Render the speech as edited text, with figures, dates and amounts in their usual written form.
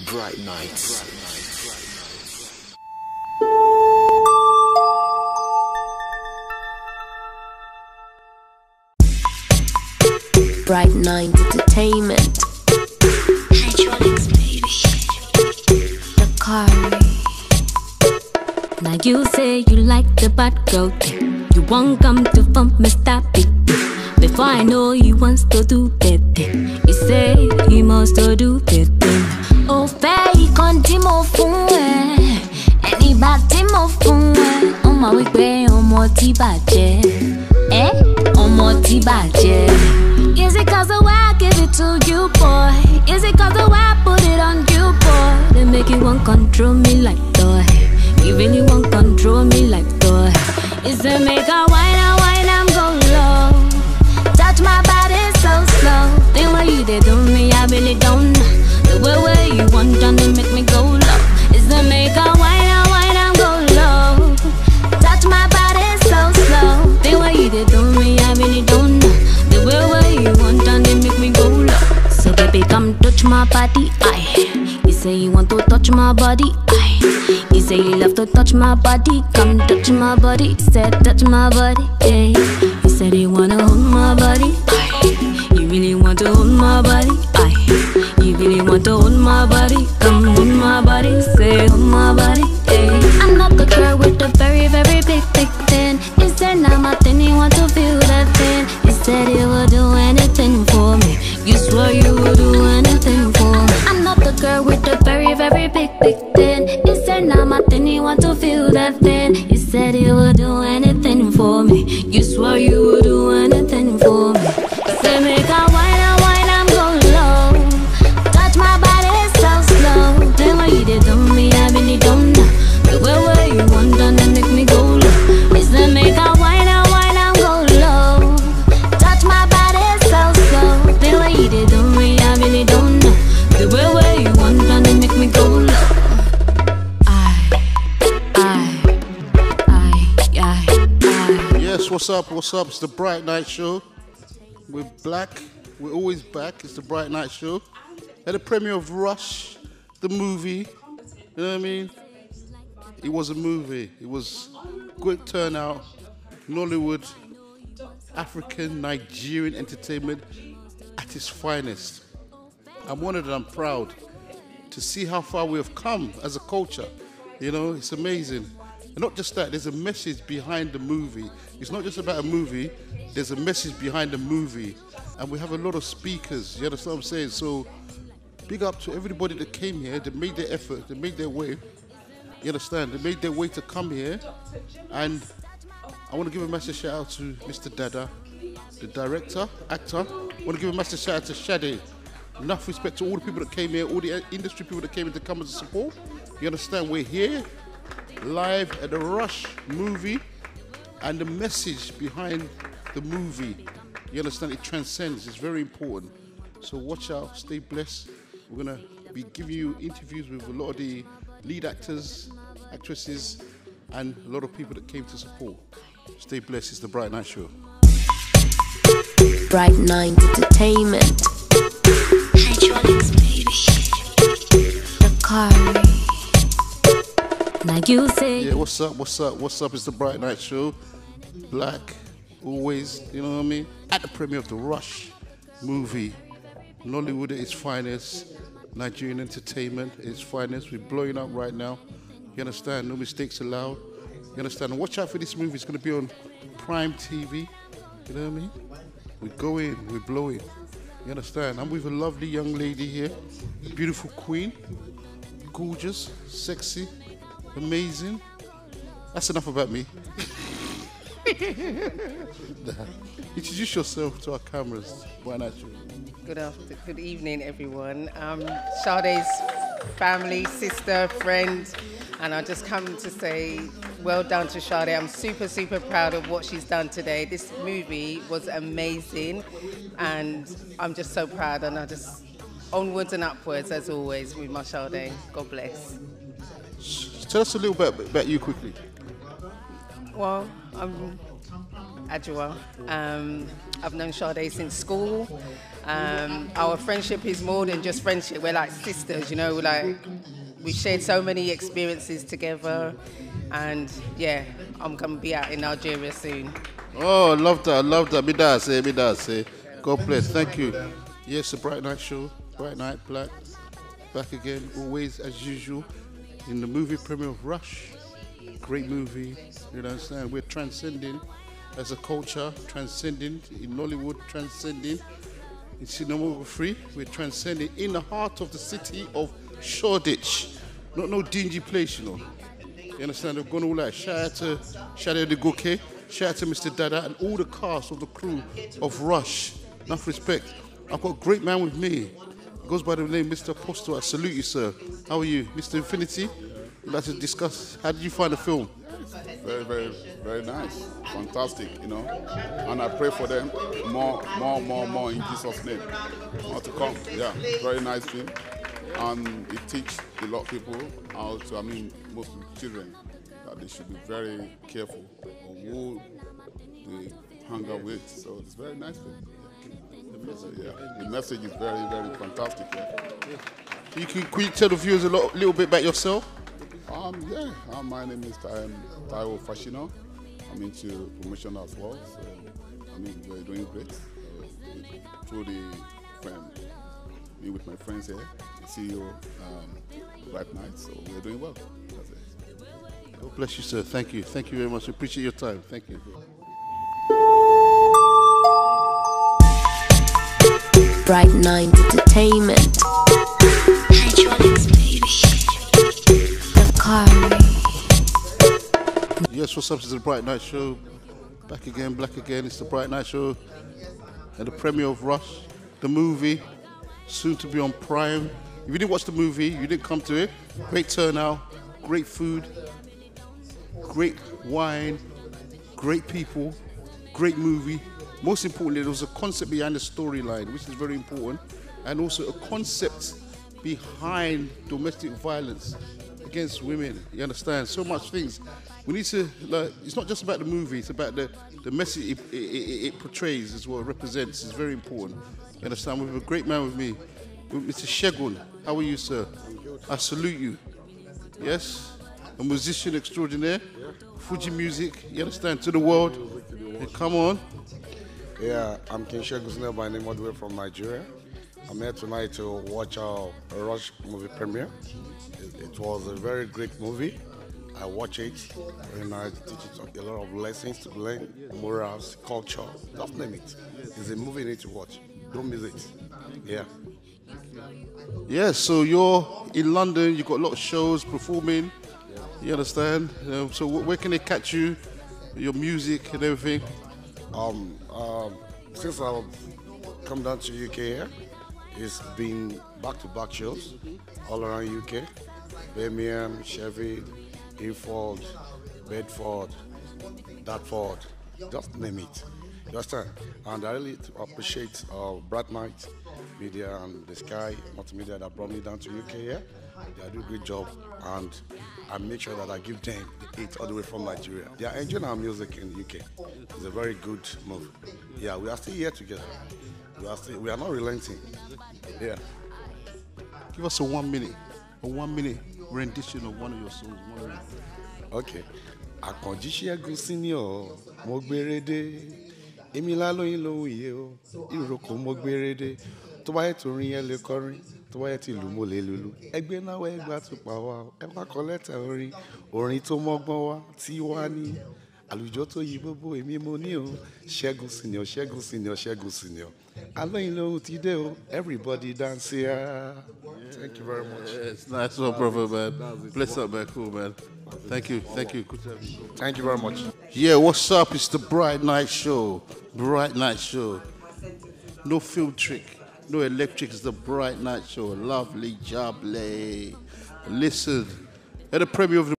Bright nights. Bright Night Entertainment. Hydraulics, baby. The car. Now you say you like the bad girl thing. You won't come to bump me, stop it. Before I know he wants to do that thing. He say he must to do that thing. Oh, fair, he can't do more fun. Anybody more fun. On my way, on my T-Baje. On my T-Baje. Is it cause the way I give it to you, boy? Is it cause the way I put it on you, boy? They make you want control me like toy. You really want control me like toy. Is it make a wine, I'm go low. Touch my body so slow. The way you did do me, I really don't know. The way you want done to make me go low. Is it make a wine, I'm go low. Touch my body so slow. The way you did do me, I really don't know. The way you want done to make me go low. So baby, come touch my body, aye. You say you want to touch my body, aye. You say you love to touch my body, come touch my body. He said touch my body, yeah. You said you wanna hold my body, aye. You really want to hold my body, aye. You really want to hold my body, come hold my body, say hold my body, yeah. I'm not the girl with the very, very big thing. You said now my thing, you want to feel that thing. You said you would do anything for me. You swore you would do anything for me. I'm not the girl with the very, very big thing. You said now my thing, you want to feel that thing. You said you would do anything for me. You swore you would do anything for me. Say make a wine, I'm go low. Touch my body so slow. The way you did to me, I really don't know. The way you want done and make me go low. Is to make a wine, I'm go low. Touch my body so slow. The way you did to me, I really don't know. The way you want done and make me go low. Yes, what's up? What's up? It's the Bright Night Show. We're black. We're always back. It's the Bright Night Show. At the premiere of Rush, the movie. You know what I mean? It was a movie. It was good turnout. Nollywood, African, Nigerian entertainment at its finest. I'm honored and I'm proud to see how far we have come as a culture. You know, it's amazing. And not just that, there's a message behind the movie. It's not just about a movie, there's a message behind the movie. And we have a lot of speakers, you understand what I'm saying? So, big up to everybody that came here, that made their effort, that made their way. You understand? They made their way to come here. And I want to give a massive shout out to Mr. Dada, the director, actor. I want to give a massive shout out to Shade. Enough respect to all the people that came here, all the industry people that came in to come as a support. You understand? We're here, live at the Rush movie, and the message behind the movie, you understand, it transcends. It's very important. So watch out, stay blessed. We're going to be giving you interviews with a lot of the lead actors, actresses, and a lot of people that came to support. Stay blessed. It's the Bright Night Show. Bright Night Entertainment. Hydraulics, baby. The car. Now you say. Yeah, what's up? What's up? What's up? It's the Bright Night Show. Black, always, you know what I mean? At the premiere of the Rush movie. Nollywood at its finest. Nigerian entertainment at its finest. We're blowing up right now. You understand? No mistakes allowed. You understand? And watch out for this movie. It's going to be on Prime TV. You know what I mean? We go in, we're blowing. You understand? I'm with a lovely young lady here. A beautiful queen. Gorgeous, sexy, amazing. That's enough about me. Introduce yourself to our cameras. Why not you? Good evening, everyone. Sade's family, sister, friend, and I just come to say well done to Sade. I'm super, super proud of what she's done today. This movie was amazing, and I'm just so proud, and I just onwards and upwards, as always, with my Sade. God bless. Tell us a little bit about you quickly. Well, I'm Adjoa. I've known Sade since school. Our friendship is more than just friendship. We're like sisters, you know. We shared so many experiences together, and yeah, I'm gonna be out in Nigeria soon. Oh, I love that. I love that. Me that say. God bless. Thank you. Yes, the Bright Night Show. Bright Night, Black. Back again, always as usual, in the movie premiere of Rush. Great movie. You know what I'm saying? We're transcending as a culture, transcending in Nollywood, transcending in cinematography. We're transcending in the heart of the city of Shoreditch. Not no dingy place, you know. You understand? They've gone all that. Shout out to Shade de Goke, shout out to Mr. Dada, and all the cast of the crew of Rush. Enough respect. I've got a great man with me. He goes by the name Mr. Apostle. I salute you, sir. How are you? Mr. Infinity? We'd like to discuss, how did you find the film? Very, very, very nice. Fantastic, you know. And I pray for them more in Jesus' name. More to come. Yeah, very nice film. And it teaches a lot of people how to, most children, that they should be very careful on who they hang out with. So it's very nice film. The message is very, very fantastic. Yeah. Could you tell the viewers a little bit about yourself? My name is Taiwo Fashino. I'm into promotion as well. So, we're doing great. Through the me with my friends here, the CEO, Bright Night. So we're doing well. That's it. God bless you, sir. Thank you. Thank you very much. I appreciate your time. Thank you. Bright Night Entertainment. Hydraulics, baby. Yes, what's up? It's the Bright Night Show. Back again, black again. It's the Bright Night Show. And the premiere of Rush, the movie, soon to be on Prime. If you didn't watch the movie, you didn't come to it. Great turnout, great food, great wine, great people, great movie. Most importantly, there was a concept behind the storyline, which is very important, and also a concept behind domestic violence against women. You understand? So much things. We need to, it's not just about the movie, it's about the message it portrays as well, represents. It's very important. You understand? We have a great man with me, Mr. Segun. How are you, sir? I salute you. Yes? A musician extraordinaire. Fuji music, you understand, to the world. Yeah, come on. Yeah, I'm King Segun Snr by name, all the way from Nigeria. I'm here tonight to watch a Rush movie premiere. It was a very great movie. I watch it, very nice. It teaches a lot of lessons to learn, morals, culture, just name it. It's a movie you need to watch. Don't miss it. Yeah. Yeah, so you're in London, you've got a lot of shows performing, you understand? So where can they catch you, your music and everything? Since I've come down to UK here, it's been back-to-back shows all around UK. Birmingham, Sheffield, Ilford, Bedford, Dartford, just name it. You understand? And I really appreciate Bright Night Media and the Sky Multimedia that brought me down to UK here. They do a great job, and I make sure that I give them the hit all the way from Nigeria. They are enjoying our music in the UK. It's a very good move. Yeah, we are still here together. We are not relenting. Yeah. Give us a 1 minute rendition of one of your songs. 1 minute. Okay. Àkànjí Segun Snr mo gbérédé èmi lálóyún lóhùn yìí o ìrókò mo gbérédé tó bá yẹ tó rin yẹn lè kọrin tó bá yẹ tí ìlú mo lè lulu ẹgbẹ́ náà wẹ́ gbà tó pa wá ẹ má kọ lẹ́tà orin tó mọ́gbọ́n wá tí wá ní àlùjọ tó yí gbogbo èmi mo ní o Segun Snr Segun Snr Segun Snr alóyún lóhùn ti dé o everybody dance here. Thank you very much. It's nice one, brother, man. Bless up, man. Cool, man. Thank you. Good to have you. Thank you very much. Yeah, what's up? It's the Bright Night Show. Bright Night Show. No film trick, no electric. It's the Bright Night Show. Lovely, jubbly. Listen, at the premiere of the